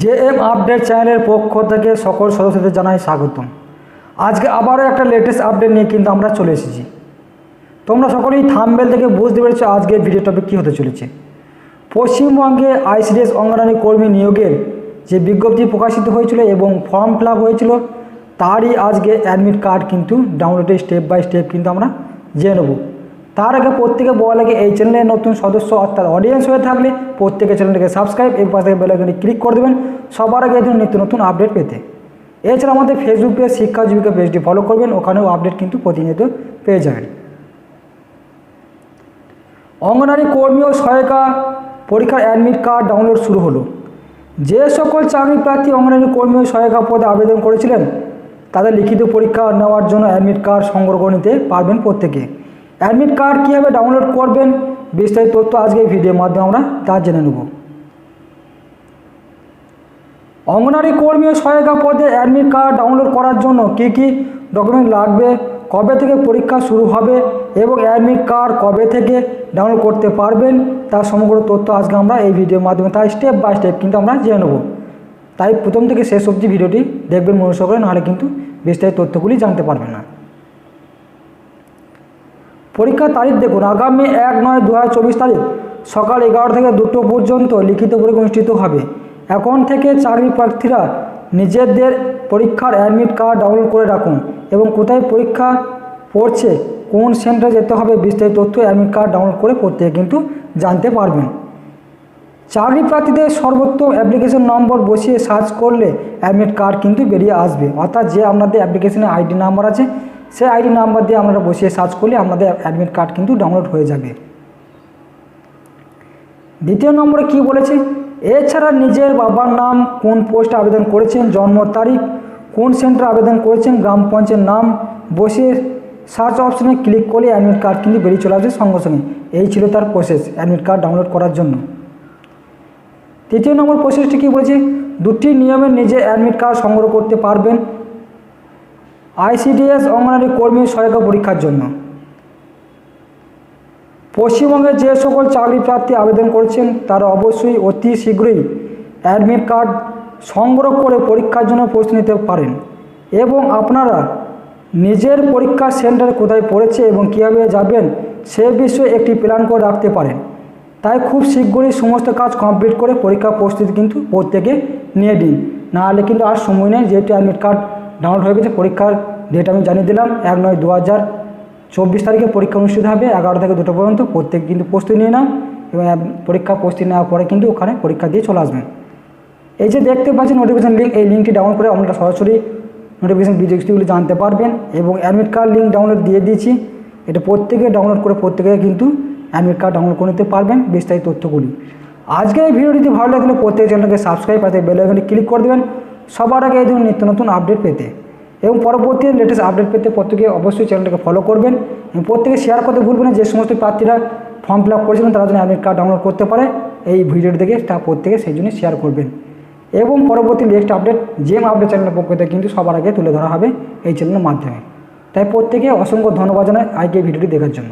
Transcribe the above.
JM update চ্যানেলের পক্ষ থেকে সকল সদস্যদের জানাই স্বাগতম। আজকে আবারও একটা লেটেস্ট আপডেট নিয়ে কিন্তু আমরা চলে এসেছি। তোমরা সকলেই থাম্বনেল থেকে বুঝতে পেরেছো আজকের ভিডিও টপিক কী হতে চলেছে। পশ্চিমবঙ্গে আইসিডিএস অঙ্গনওয়াড়ি কর্মী নিয়োগের যে বিজ্ঞপ্তি প্রকাশিত হয়েছিল এবং ফর্ম ফিল আপ হয়েছিল, তারই আজকে অ্যাডমিট কার্ড কিন্তু ডাউনলোডের স্টেপ বাই স্টেপ কিন্তু আমরা জেনে নেব। তার আগে প্রত্যেকে বলা লাগে, এই চ্যানেলের নতুন সদস্য অর্থাৎ অডিয়েন্স হয়ে থাকলে প্রত্যেকে চ্যানেলটাকে সাবস্ক্রাইব এবং পাশে বেল আইকনে ক্লিক করে দেবেন সবার আগে এই ধরনের নিত্য নতুন আপডেট পেতে। এছাড়া আমাদের ফেসবুক পেজ শিক্ষা জীবিকা পেজটি ফলো করবেন, ওখানেও আপডেট কিন্তু প্রতিনিয়ত পেয়ে যাবেন। অঙ্গনওয়াড়ি কর্মী ও সহায়িকা পরীক্ষার অ্যাডমিট কার্ড ডাউনলোড শুরু হলো। যে সকল চাকরি প্রার্থী অঙ্গনওয়াড়ি কর্মী ও সহায়িকা পদে আবেদন করেছিলেন, তাদের লিখিত পরীক্ষা নেওয়ার জন্য অ্যাডমিট কার্ড সংগ্রহ করে নিতে পারবেন প্রত্যেকে। অ্যাডমিট কার্ড কীভাবে ডাউনলোড করবেন বিস্তারিত তথ্য আজকে এই ভিডিওর মাধ্যমে আমরা তা জেনে নেব। অঙ্গনওয়াড়ি কর্মী ও সহায়িকা পদে অ্যাডমিট কার্ড ডাউনলোড করার জন্য কী কী ডকুমেন্ট লাগবে, কবে থেকে পরীক্ষা শুরু হবে এবং অ্যাডমিট কার্ড কবে থেকে ডাউনলোড করতে পারবেন, তার সমগ্র তথ্য আজকে আমরা এই ভিডিওর মাধ্যমে তাই স্টেপ বাই স্টেপ কিন্তু আমরা জেনে নেব। তাই প্রথম থেকে শেষ অবধি ভিডিওটি দেখবেন মনোযোগ করে, নাহলে কিন্তু বিস্তারিত তথ্যগুলি জানতে পারবেন না। পরীক্ষার তারিখ দেখুন, আগামী 1/9/2024 তারিখ সকাল 11 থেকে 2টো পর্যন্ত লিখিত পরীক্ষা অনুষ্ঠিত হবে। এখন থেকে চাকরি প্রার্থীরা নিজেদের পরীক্ষার অ্যাডমিট কার্ড ডাউনলোড করে রাখুন এবং কোথায় পরীক্ষা পড়ছে, কোন সেন্টারে যেতে হবে, বিস্তারিত তথ্য অ্যাডমিট কার্ড ডাউনলোড করে প্রত্যেকে কিন্তু জানতে পারবেন। চাকরি প্রার্থীদের সর্বোত্তম অ্যাপ্লিকেশন নম্বর বসিয়ে সার্চ করলে অ্যাডমিট কার্ড কিন্তু বেরিয়ে আসবে, অর্থাৎ যে আপনাদের অ্যাপ্লিকেশনে আইডি নাম্বার আছে সেই আইডি নাম্বার দিয়ে আপনারা বসিয়ে সার্চ করলে আপনাদের অ্যাডমিট কার্ড কিন্তু ডাউনলোড হয়ে যাবে। দ্বিতীয় নম্বরে কি বলেছে, এছাড়া নিজের বাবার নাম, কোন পোস্টে আবেদন করেছেন, জন্ম তারিখ, কোন সেন্টারে আবেদন করেছেন, গ্রাম পঞ্চায়েত নাম বসিয়ে সার্চ অপশনে ক্লিক করলে অ্যাডমিট কার্ড কিন্তু বেরিয়ে চলে আসবে সঙ্গে সঙ্গে। এই ছিল তার প্রসেস অ্যাডমিট কার্ড ডাউনলোড করার জন্য। তৃতীয় নম্বর প্রসেসটি কী বলেছে, দুটি নিয়মে নিজে অ্যাডমিট কার্ড সংগ্রহ করতে পারবেন আইসিডিএস অঙ্গনওয়াড়ি কর্মী সহায়িকা পরীক্ষার জন্য। পশ্চিমবঙ্গে যে সকল চাকরি প্রার্থী আবেদন করেছেন তারা অবশ্যই অতি শীঘ্রই অ্যাডমিট কার্ড সংগ্রহ করে পরীক্ষার জন্য প্রস্তুতি নিতে পারেন এবং আপনারা নিজের পরীক্ষার সেন্টার কোথায় পড়েছে এবং কীভাবে যাবেন সে বিষয়ে একটি প্ল্যান করে রাখতে পারেন। তাই খুব শীঘ্রই সমস্ত কাজ কমপ্লিট করে পরীক্ষার প্রস্তুতি কিন্তু প্রত্যেকে নিয়ে দিন, নাহলে কিন্তু আর সময় নেই। যেহেতু অ্যাডমিট কার্ড ডাউনলোড হয়ে গেছে, পরীক্ষার ডেট আমি জানিয়ে দিলাম, 1/9/2024 তারিখে পরীক্ষা অনুষ্ঠিত হবে 11 থেকে 2টো পর্যন্ত। প্রত্যেকে কিন্তু প্রস্তুতি নিয়ে নাও এবং পরীক্ষা প্রস্তুতি নেওয়ার পরে কিন্তু ওখানে পরীক্ষা দিয়ে চলে আসবেন। এই যে দেখতে পাচ্ছেন নোটিফিকেশন লিঙ্ক, এই লিঙ্কটি ডাউনলোড করে আপনারা সরাসরি নোটিফিকেশন ভিডিওগুলি জানতে পারবেন এবং অ্যাডমিট কার্ড লিঙ্ক ডাউনলোড দিয়ে দিয়েছি, এটা প্রত্যেকে ডাউনলোড করে প্রত্যেকে কিন্তু অ্যাডমিট কার্ড ডাউনলোড করে নিতে পারবেন বিস্তারিত তথ্যগুলি। আজকে এই ভিডিওটি ভালো লাগলে প্রত্যেক চ্যানেলকে সাবস্ক্রাইব পাতে বেল আইকনে ক্লিক করে দেবেন সবার আগে এই ধরনের নিত্য নতুন আপডেট পেতে এবং পরবর্তী লেটেস্ট আপডেট পেতে প্রত্যেকে অবশ্যই চ্যানেলটাকে ফলো করবেন এবং প্রত্যেকে শেয়ার করতে ভুলবেন না। যে সমস্ত প্রার্থীরা ফর্ম ফিল আপ করেছিলেন তারা যেন অ্যাডমিট কার্ড ডাউনলোড করতে পারে এই ভিডিওটি দেখে, তা প্রত্যেকে সেই জন্য শেয়ার করবেন এবং পরবর্তী নেক্সট আপডেট জেএম আপডেট চ্যানেলের পক্ষ থেকে কিন্তু সবার আগে তুলে ধরা হবে এই চ্যানেলের মাধ্যমে। তাই প্রত্যেকে অসংখ্য ধন্যবাদ জানাই আজকে এই ভিডিওটি দেখার জন্য।